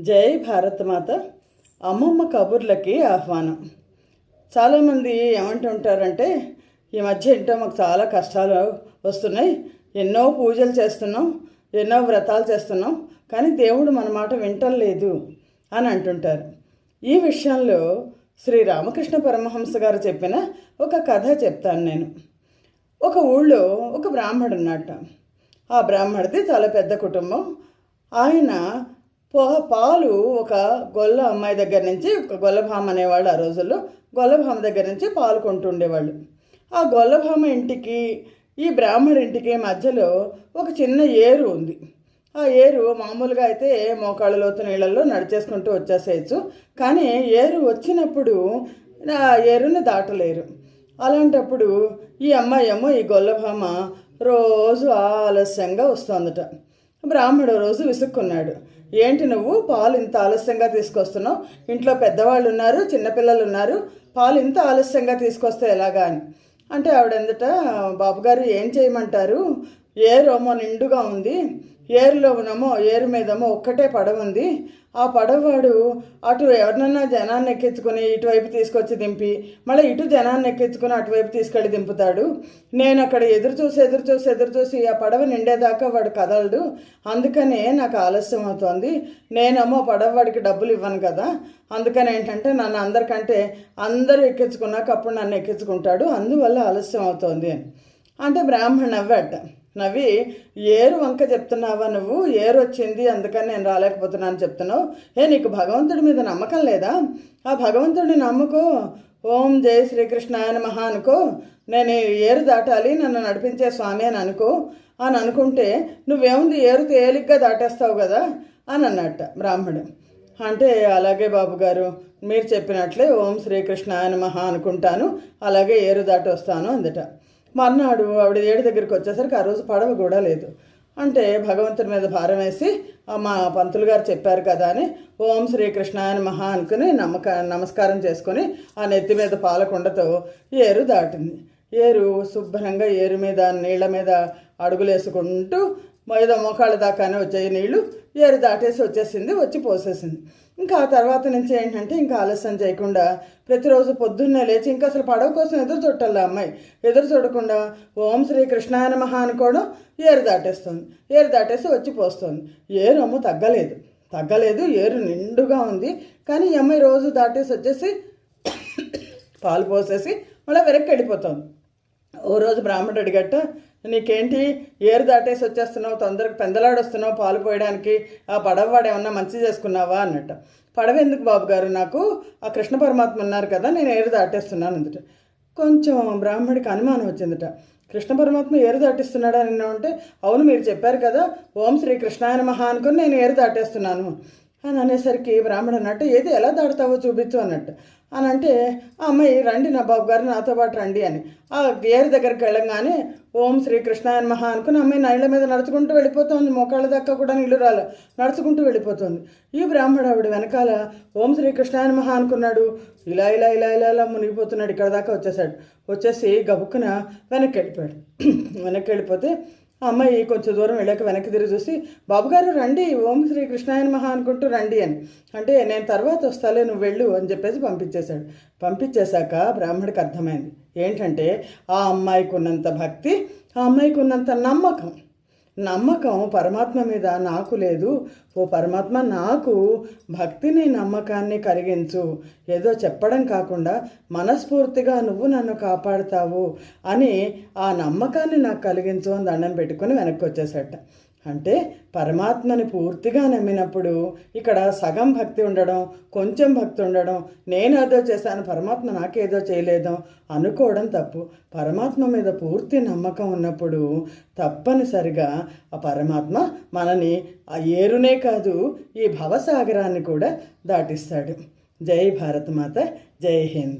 జై భారతమాత. అమ్మమ్మ కబుర్లకి ఆహ్వానం. చాలామంది ఏమంటుంటారంటే, ఈ మధ్య ఏంటో మాకు చాలా కష్టాలు వస్తున్నాయి, ఎన్నో పూజలు చేస్తున్నాం, ఎన్నో వ్రతాలు చేస్తున్నాం, కానీ దేవుడు మన మాట వింటలేదు అని అంటుంటారు. ఈ విషయంలో శ్రీ రామకృష్ణ పరమహంస గారు చెప్పిన ఒక కథ చెప్తాను నేను. ఒక ఊళ్ళో ఒక బ్రాహ్మడు ఉన్నట్ట. ఆ బ్రాహ్మడిది చాలా పెద్ద కుటుంబం. ఆయన పాలు ఒక గొల్ల అమ్మాయి దగ్గర నుంచి, ఒక గొల్లభామ అనేవాళ్ళు ఆ రోజుల్లో, గొల్లభామ దగ్గర నుంచి పాలు కొంటుండేవాళ్ళు. ఆ గొల్లభామ ఇంటికి ఈ బ్రాహ్మడి ఇంటికి మధ్యలో ఒక చిన్న ఏరు ఉంది. ఆ ఏరు మామూలుగా అయితే మోకాళ్ళ లోతు నీళ్ళల్లో నడిచేసుకుంటూ వచ్చేసేయచ్చు, కానీ ఏరు వచ్చినప్పుడు ఆ ఏరుని దాటలేరు. అలాంటప్పుడు ఈ అమ్మాయి ఏమో, ఈ గొల్లభామ రోజు ఆలస్యంగా వస్తుందట. బ్రాహ్మడు రోజు విసుక్కున్నాడు, ఏంటి నువ్వు పాలు ఇంత ఆలస్యంగా తీసుకొస్తున్నావు, ఇంట్లో పెద్దవాళ్ళు ఉన్నారు, చిన్నపిల్లలు ఉన్నారు, పాలు ఇంత ఆలస్యంగా తీసుకొస్తే ఎలాగా అని అంటే, ఆవిడందట, బాబుగారు ఏం చేయమంటారు, ఏరేమో నిండుగా ఉంది, ఏరులోనేమో ఏరు మీదేమో ఒక్కటే పడవ ఉంది, ఆ పడవవాడు అటు ఎవరినన్నా జనాన్ని ఎక్కించుకొని ఇటువైపు తీసుకొచ్చి దింపి మళ్ళీ ఇటు జనాన్ని ఎక్కించుకొని అటువైపు తీసుకెళ్ళి దింపుతాడు. నేను అక్కడ ఎదురు చూసి ఆ పడవ నిండేదాకా వాడు కదలడు, అందుకనే నాకు ఆలస్యం అవుతుంది. నేనేమో పడవవాడికి డబ్బులు ఇవ్వను కదా, అందుకని ఏంటంటే నన్ను అందరూ ఎక్కించుకున్నాక అప్పుడు నన్ను ఎక్కించుకుంటాడు, అందువల్ల ఆలస్యం అవుతుంది అని అంటే బ్రాహ్మణ నవ్వి, ఏరు వంక చెప్తున్నావా నువ్వు, ఏరు వచ్చింది అందుకని నేను రాలేకపోతున్నాను చెప్తున్నావు, నీకు భగవంతుడి మీద నమ్మకం లేదా, ఆ భగవంతుడిని నమ్ముకో, ఓం జై శ్రీకృష్ణాయ నమః అనుకో, నేను ఏరు దాటాలి, నన్ను నడిపించే స్వామి అని అనుకుంటే నువ్వేముంది ఏరు తేలిగ్గా దాటేస్తావు కదా అని అన్నట్ట బ్రాహ్మడు. అంటే, అలాగే బాబుగారు, మీరు చెప్పినట్లే ఓం శ్రీకృష్ణాయ నమః అనుకుంటాను, అలాగే ఏరు దాటి వస్తాను అందట. మర్నాడు ఆవిడ ఏడు దగ్గరికి వచ్చేసరికి ఆ రోజు పడవ కూడా లేదు. అంటే భగవంతుడి మీద భారం వేసి, మా పంతులు గారు చెప్పారు కదా అని ఓం శ్రీకృష్ణాయ నమః అనుకుని నమస్కారం చేసుకొని ఆ నెత్తి మీద పాలకుండతో ఏరు దాటింది. ఏరు శుభ్రంగా ఏరు మీద నీళ్ళ మీద అడుగులేసుకుంటూ ఏదో మోకాళ్ళ దాకానే వచ్చాయి నీళ్లు, ఏరు దాటేసి వచ్చి పోసేసింది. ఇంకా ఆ తర్వాత నుంచి ఏంటంటే, ఇంకా ఆలస్యం చేయకుండా ప్రతిరోజు పొద్దున్నే లేచి, ఇంకా అసలు పడవ కోసం ఎదురు చూడాలి అమ్మాయి, ఎదురు చూడకుండా ఓం శ్రీ కృష్ణాయ నమః అనుకోవడం, ఏరు దాటేస్తుంది, ఏరు దాటేసి వచ్చి పోస్తుంది. ఏరు అమ్మ తగ్గలేదు, ఏరు నిండుగా ఉంది, కానీ ఈ అమ్మాయి రోజు దాటేసి పాలు పోసేసి మళ్ళీ వెనక్కి వెళ్ళిపోతుంది. ఓ రోజు బ్రాహ్మణుడు అడిగట్ట, నీకేంటి ఏరు దాటేసి వచ్చేస్తున్నావు, తొందరగా పెందలాడొస్తున్నావు పాలు పోయడానికి, ఆ పడవవాడు ఏమన్నా మంచి చేసుకున్నావా అన్నట్టు. పడవ ఎందుకు బాబుగారు, నాకు ఆ కృష్ణ పరమాత్మ ఉన్నారు కదా, నేను ఏరు దాటేస్తున్నాను అందుట. కొంచెం బ్రాహ్మడికి అనుమానం వచ్చిందట, కృష్ణ పరమాత్మ ఏరు దాటిస్తున్నాడా అని అంటే, అవును మీరు చెప్పారు కదా ఓం శ్రీ కృష్ణాయ నమః అనుకుని నేను ఏరు దాటేస్తున్నాను అని అనేసరికి బ్రాహ్మడు అన్నట్టు, ఏది ఎలా దాటుతావో చూపించు అన్నట్టు అని అంటే, ఆ అమ్మాయి రండి నా బాబు గారు నాతో పాటు రండి అని ఆ ఏరు దగ్గరికి వెళ్ళంగానే ఓం శ్రీ కృష్ణాయ నమః అనుకుని అమ్మాయి నీళ్ళ మీద నడుచుకుంటూ వెళ్ళిపోతుంది, మోకాళ్ళ దాకా కూడా నీళ్ళు నడుచుకుంటూ వెళ్ళిపోతుంది. ఈ బ్రాహ్మడు ఆవిడ వెనకాల ఓం శ్రీ కృష్ణాయ నమః అనుకున్నాడు, ఇలా మునిగిపోతున్నాడు, ఇక్కడ దాకా వచ్చేసి గబుక్కున వెనక్కి వెళ్ళిపోతే ఆ అమ్మాయి కొంచెం దూరం వెళ్ళాక వెనక్కి తిరిగి చూసి, బాబుగారు రండి ఓం శ్రీ కృష్ణాయ నమః అనుకుంటూ రండి అని అంటే, నేను తర్వాత వస్తాలే నువ్వు వెళ్ళు అని చెప్పేసి పంపించేశాక బ్రాహ్మడికి అర్థమైంది ఏంటంటే, ఆ అమ్మాయికి ఉన్నంత భక్తి, ఆ అమ్మాయికి ఉన్నంత నమ్మకం పరమాత్మ మీద నాకు లేదు. ఓ పరమాత్మ, నాకు భక్తిని నమ్మకాన్ని కలిగించు, ఏదో చెప్పడం కాకుండా మనస్ఫూర్తిగా నువ్వు నన్ను కాపాడుతావు అని ఆ నమ్మకాన్ని నాకు కలిగించు అని దండం పెట్టుకుని వెనక్కి వచ్చేసట. అంటే పరమాత్మని పూర్తిగా నమ్మినప్పుడు ఇక్కడ సగం భక్తి ఉండడం, కొంచెం భక్తి ఉండడం, నేను ఏదో చేశాను పరమాత్మ నాకేదో చేయలేదో అనుకోవడం తప్పు. పరమాత్మ మీద పూర్తి నమ్మకం ఉన్నప్పుడు తప్పనిసరిగా ఆ పరమాత్మ మనని ఆ ఏరునే కాదు, ఈ భవసాగరాన్ని కూడా దాటిస్తాడు. జై భారతమాత, జై హింద్.